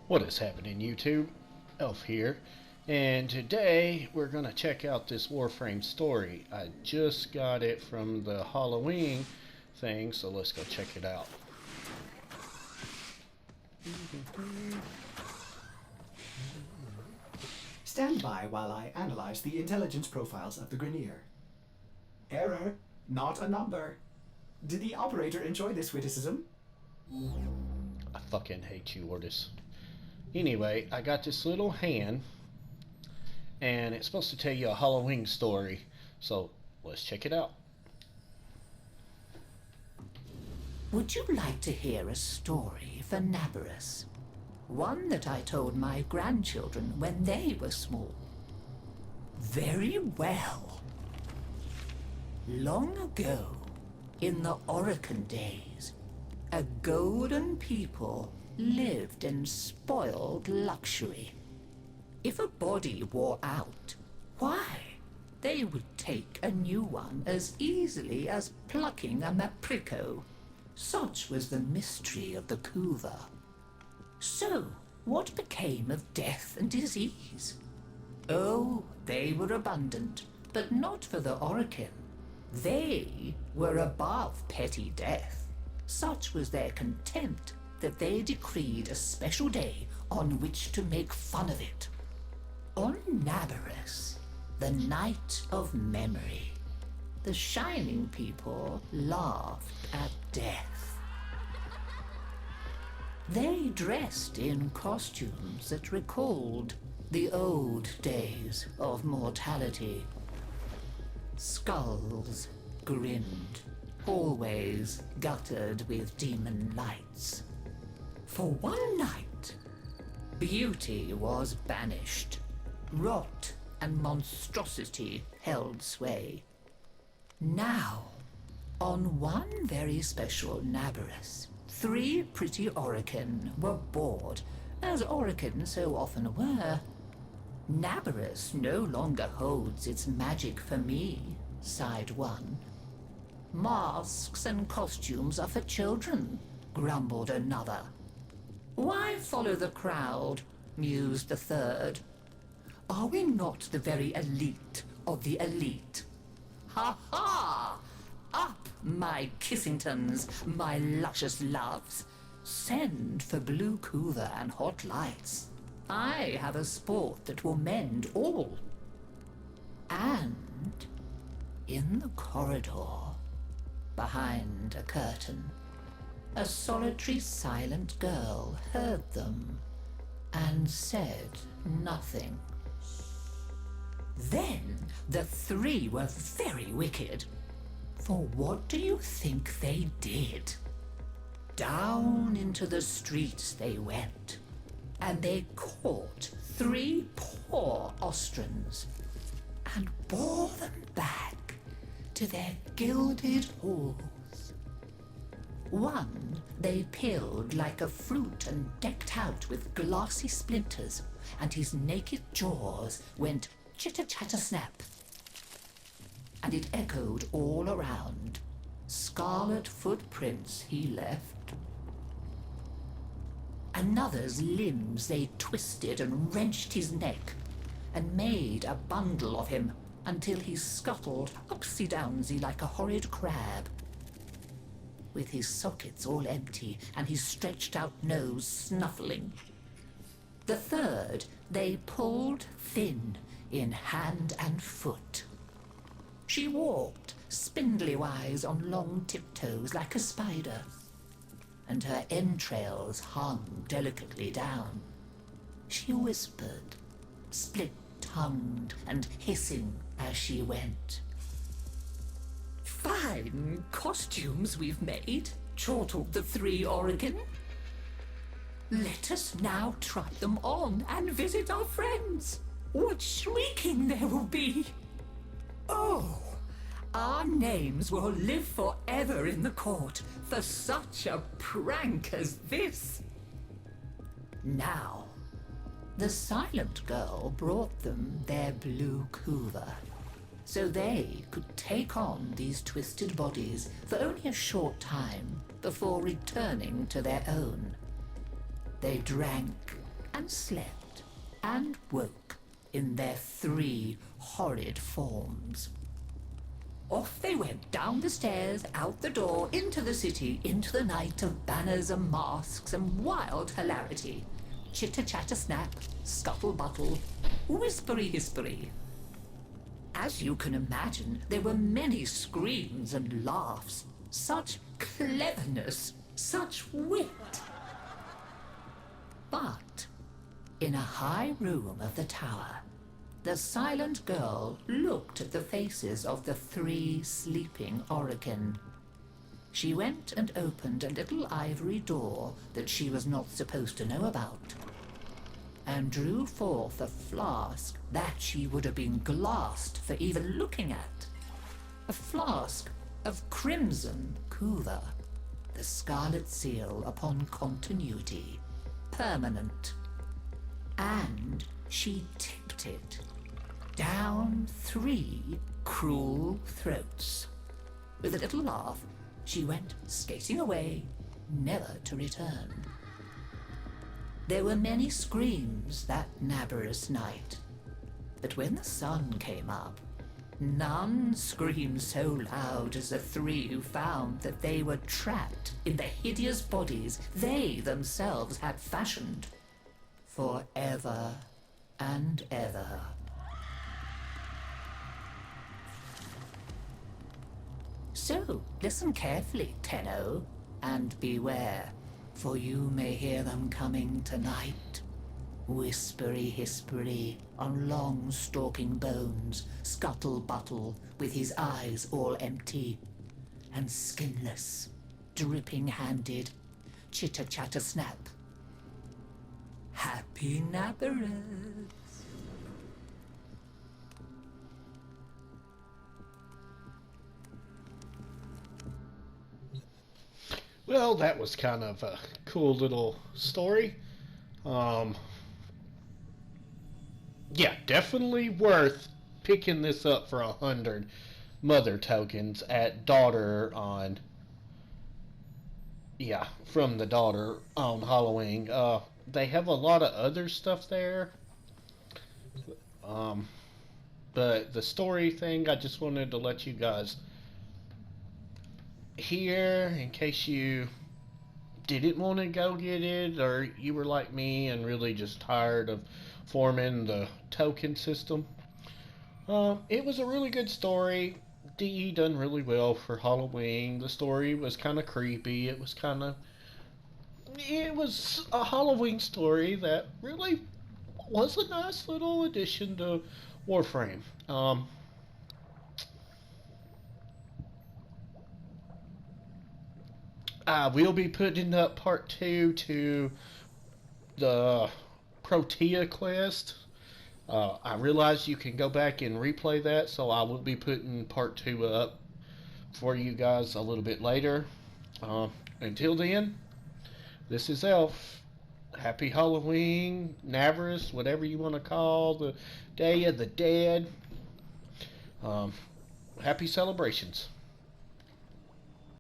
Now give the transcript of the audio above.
What is happening, YouTube? Elf here, and today we're gonna check out this Warframe story. I just got it from the Halloween thing, so let's go check it out. Stand by while I analyze the intelligence profiles of the Grineer. Error, not a number. Did the operator enjoy this witticism? I fucking hate you, Ortis. Anyway, I got this little hand, and it's supposed to tell you a Halloween story, so let's check it out. Would you like to hear a story for Nabarus? One that I told my grandchildren when they were small. Very well. Long ago, in the Orokin days, a golden people lived in spoiled luxury. If a body wore out, why, they would take a new one as easily as plucking a maprico. Such was the mystery of the Kuva. So, what became of death and disease? Oh, they were abundant, but not for the Orokin. They were above petty death. Such was their contempt that they decreed a special day on which to make fun of it. On Nabarus, the night of memory, the shining people laughed at death. They dressed in costumes that recalled the old days of mortality. Skulls grinned, hallways guttered with demon lights. For one night, beauty was banished. Rot and monstrosity held sway. Now, on one very special Nabarus, 3 pretty Orokin were bored, as Orokin so often were. Nabarus no longer holds its magic for me, sighed one. Masks and costumes are for children, grumbled another. Why follow the crowd, mused the third. Are we not the very elite of the elite? Ha ha! Up, my Kissingtons, my luscious loves. Send for blue Kuva and hot lights. I have a sport that will mend all. And in the corridor, behind a curtain, a solitary silent girl heard them and said nothing. Then the 3 were very wicked. For what do you think they did? Down into the streets they went, and they caught 3 poor Ostrans and bore them back to their gilded halls. One they peeled like a fruit and decked out with glassy splinters, and his naked jaws went chitter-chatter-snap. And it echoed all around. Scarlet footprints he left. Another's limbs they twisted and wrenched his neck, and made a bundle of him until he scuttled upsy-downsy like a horrid crab, with his sockets all empty and his stretched-out nose snuffling. The third they pulled thin in hand and foot. She walked spindly-wise on long tiptoes like a spider, and her entrails hung delicately down. She whispered, split-tongued and hissing as she went. Fine costumes we've made, chortled the 3 Orokin. Let us now try them on and visit our friends. What shrieking there will be! Oh, our names will live forever in the court for such a prank as this. Now, the silent girl brought them their blue Kuva, so they could take on these twisted bodies for only a short time before returning to their own. They drank and slept and woke in their 3 horrid forms. Off they went down the stairs, out the door, into the city, into the night of banners and masks and wild hilarity. Chitter-chatter-snap, scuttle-buttle, whispery-hispery. As you can imagine, there were many screams and laughs. Such cleverness, such wit. But in a high room of the tower, the silent girl looked at the faces of the 3 sleeping Orokin. She went and opened a little ivory door that she was not supposed to know about, and drew forth a flask that she would have been glassed for even looking at. A flask of crimson kuva, the scarlet seal upon continuity, permanent. And she tipped it down 3 cruel throats. With a little laugh, she went skating away, never to return. There were many screams that nabberous night, but when the sun came up, none screamed so loud as the 3 who found that they were trapped in the hideous bodies they themselves had fashioned forever and ever. So, listen carefully, Tenno, and beware, for you may hear them coming tonight. Whispery-hispery on long stalking bones, scuttle-buttle with his eyes all empty, and skinless, dripping-handed, chitter-chatter-snap. Happy nabberers! Well, that was kind of a cool little story. Yeah, definitely worth picking this up for 100 mother tokens at daughter on, yeah, from the daughter on Halloween. They have a lot of other stuff there. But the story thing, I just wanted to let you guys hear in case you didn't want to go get it, or you were like me and really just tired of forming the token system. It was a really good story. DE done really well for Halloween. The story was kind of creepy. It was a Halloween story that really was a nice little addition to Warframe. I will be putting up part 2 to the Protea quest. I realize you can go back and replay that, so I will be putting part 2 up for you guys a little bit later. Until then, this is Elf. Happy Halloween, Navras, whatever you want to call the Day of the Dead. Happy celebrations.